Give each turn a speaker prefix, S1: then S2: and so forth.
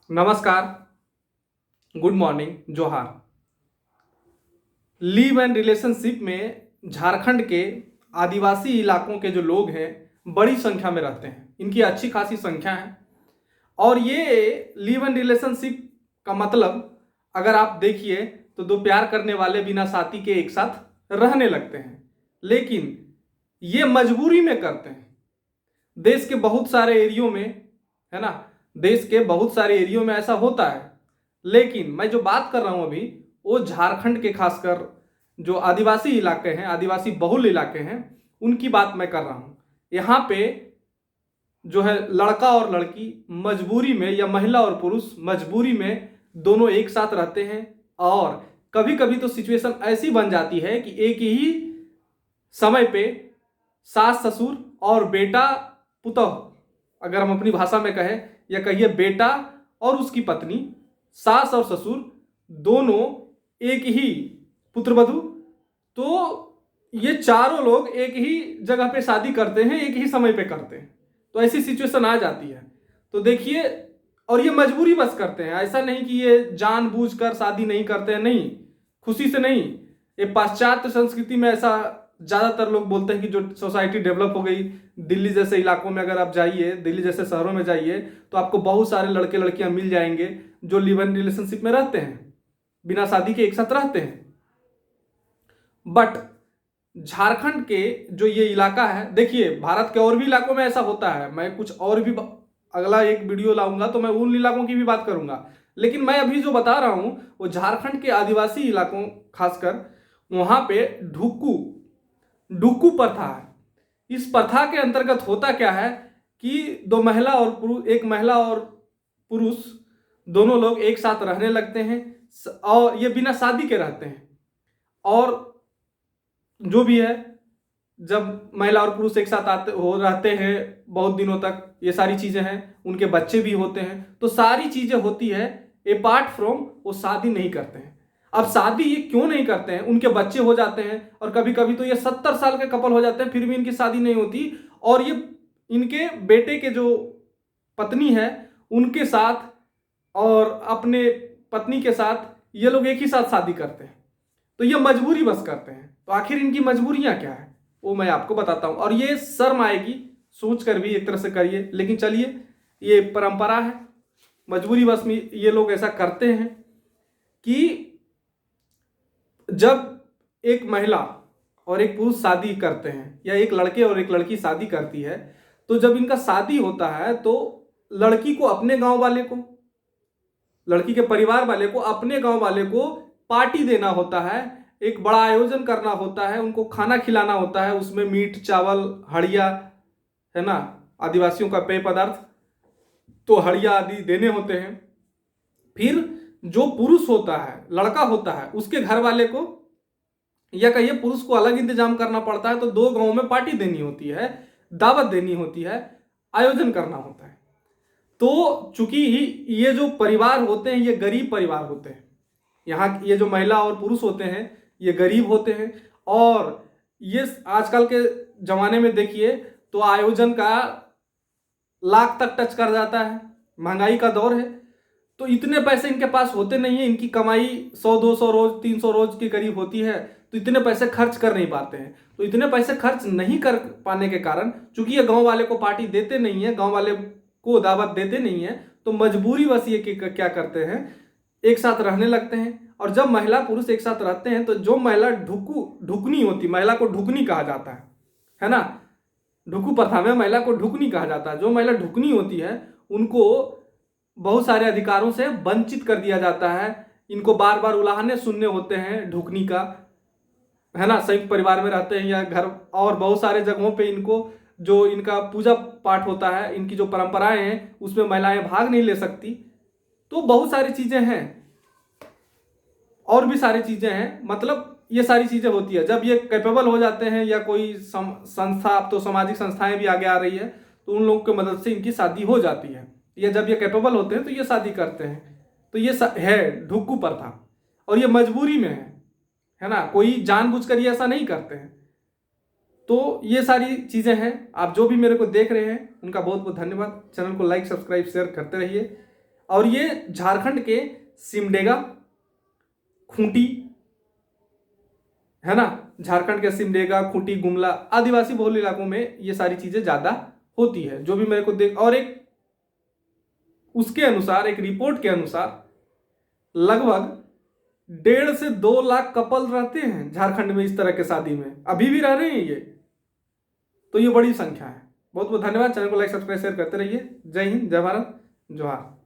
S1: नमस्कार, good morning, जोहार। Leave and relationship में झारखंड के आदिवासी इलाकों के जो लोग हैं बड़ी संख्या में रहते हैं। इनकी अच्छी खासी संख्या है और ये लीव एंड रिलेशनशिप का मतलब अगर आप देखिए तो दो प्यार करने वाले बिना साथी के एक साथ रहने लगते हैं, लेकिन ये मजबूरी में करते हैं। देश के बहुत सारे एरियो में, है ना, देश के बहुत सारे एरियो में ऐसा होता है। लेकिन मैं जो बात कर रहा हूं अभी वो झारखंड के खासकर जो आदिवासी इलाके हैं, आदिवासी बहुल इलाके हैं, उनकी बात मैं कर रहा हूं। यहाँ पे जो है लड़का और लड़की मजबूरी में या महिला और पुरुष मजबूरी में दोनों एक साथ रहते हैं और कभी कभी तो सिचुएशन ऐसी बन जाती है कि एक ही समय पे सास ससुर और बेटा पुतौह, अगर हम अपनी भाषा में कहें या कहिए बेटा और उसकी पत्नी, सास और ससुर दोनों एक ही पुत्रवधू, तो ये चारों लोग एक ही जगह पे शादी करते हैं, एक ही समय पे करते हैं। तो ऐसी सिचुएशन आ जाती है। तो देखिए, और ये मजबूरी बस करते हैं, ऐसा नहीं कि ये जानबूझकर शादी नहीं करते हैं, नहीं, खुशी से नहीं। ये पाश्चात्य संस्कृति में ऐसा ज़्यादातर लोग बोलते हैं कि जो सोसाइटी डेवलप हो गई, दिल्ली जैसे इलाकों में अगर आप जाइए, दिल्ली जैसे शहरों में जाइए, तो आपको बहुत सारे लड़के लड़कियां मिल जाएंगे जो लिव इन रिलेशनशिप में रहते हैं, बिना शादी के एक साथ रहते हैं। बट झारखंड के जो ये इलाका है, देखिए भारत के और भी इलाकों में ऐसा होता है। मैं कुछ और भी अगला एक वीडियो लाऊंगा तो मैं उन इलाकों की भी बात करूंगा, लेकिन मैं अभी जो बता रहा हूं वो झारखंड के आदिवासी इलाकों, खासकर वहां पे ढुक्कू प्रथा है। इस प्रथा के अंतर्गत होता क्या है कि दो महिला और पुरुष, एक महिला और पुरुष दोनों लोग एक साथ रहने लगते हैं और ये बिना शादी के रहते हैं। और जो भी है, जब महिला और पुरुष एक साथ रहते हैं बहुत दिनों तक, ये सारी चीजें हैं, उनके बच्चे भी होते हैं, तो सारी चीजें होती है अपार्ट फ्रॉम वो शादी नहीं करते हैं। अब शादी ये क्यों नहीं करते हैं, उनके बच्चे हो जाते हैं और कभी कभी तो ये 70 साल के कपल हो जाते हैं फिर भी इनकी शादी नहीं होती। और ये इनके बेटे के जो पत्नी है उनके साथ और अपने पत्नी के साथ ये लोग एक ही साथ शादी करते हैं। तो ये मजबूरी बस करते हैं। तो आखिर इनकी मजबूरियां क्या है वो मैं आपको बताता हूं, और ये शर्म आएगी सोच कर भी एक तरह से करिए, लेकिन चलिए, ये परंपरा है, मजबूरी बस में ये लोग ऐसा करते हैं कि जब एक महिला और एक पुरुष शादी करते हैं या एक लड़के और एक लड़की शादी करती है, तो जब इनका शादी होता है तो लड़की को अपने गांव वाले को, लड़की के परिवार वाले को, अपने गांव वाले को पार्टी देना होता है, एक बड़ा आयोजन करना होता है, उनको खाना खिलाना होता है, उसमें मीट चावल हड़िया, है ना, आदिवासियों का पेय पदार्थ, तो हड़िया आदि देने होते हैं। फिर जो पुरुष होता है, लड़का होता है, उसके घर वाले को या कहिए पुरुष को अलग इंतजाम करना पड़ता है। तो दो गांव में पार्टी देनी होती है, दावत देनी होती है, आयोजन करना होता है। तो चूंकि ये जो परिवार होते हैं ये गरीब परिवार होते हैं, यहाँ ये जो महिला और पुरुष होते हैं ये गरीब होते हैं, और ये आजकल के जमाने में देखिए तो आयोजन का लाख तक टच कर जाता है, महंगाई का दौर है। तो इतने पैसे इनके पास होते नहीं है, इनकी कमाई 100-200 रोज 300 रोज के करीब होती है, तो इतने पैसे खर्च कर नहीं पाते हैं। तो इतने पैसे खर्च नहीं कर पाने के कारण, चूंकि ये गांव वाले को पार्टी देते नहीं है, गांव वाले को दावत देते नहीं है, तो मजबूरी बस ये क्या करते हैं, एक साथ रहने लगते हैं। और जब महिला पुरुष एक साथ रहते हैं तो जो महिला ढुकनी होती, महिला को ढुकनी कहा जाता है ना, ढुकू प्रथा में महिला को ढुकनी कहा जाता है। जो महिला ढुकनी होती है उनको बहुत सारे अधिकारों से वंचित कर दिया जाता है, इनको बार बार उलाहने सुनने होते हैं ढुकनी का, है ना, संयुक्त परिवार में रहते हैं या घर और बहुत सारे जगहों पे इनको जो इनका पूजा पाठ होता है, इनकी जो परंपराएं हैं उसमें महिलाएं भाग नहीं ले सकती। तो बहुत सारी चीजें हैं और भी सारी चीजें हैं, मतलब ये सारी चीजें होती है। जब ये कैपेबल हो जाते हैं या कोई संस्था, अब तो सामाजिक संस्थाएं भी आगे आ रही है, तो उन लोगों की मदद से इनकी शादी हो जाती है, या जब ये कैपेबल होते हैं तो ये शादी करते हैं। तो ये है ढुक्कू प्रथा, और ये मजबूरी में है ना, कोई जानबूझकर ये ऐसा नहीं करते हैं। तो ये सारी चीजें हैं। आप जो भी मेरे को देख रहे हैं उनका बहुत बहुत धन्यवाद। चैनल को लाइक सब्सक्राइब शेयर करते रहिए और ये झारखंड के सिमडेगा, खूंटी, है ना, झारखंड के सिमडेगा, खूंटी, गुमला, आदिवासी बहुल इलाकों में ये सारी चीजें ज्यादा होती है, जो भी मेरे को देख। और एक उसके अनुसार, एक रिपोर्ट के अनुसार लगभग 1.5 से 2 लाख कपल रहते हैं झारखंड में इस तरह के शादी में, अभी भी रह रहे हैं ये। तो ये बड़ी संख्या है। बहुत बहुत धन्यवाद। चैनल को लाइक, सब्सक्राइब, शेयर करते रहिए। जय हिंद, जय भारत, जोहार।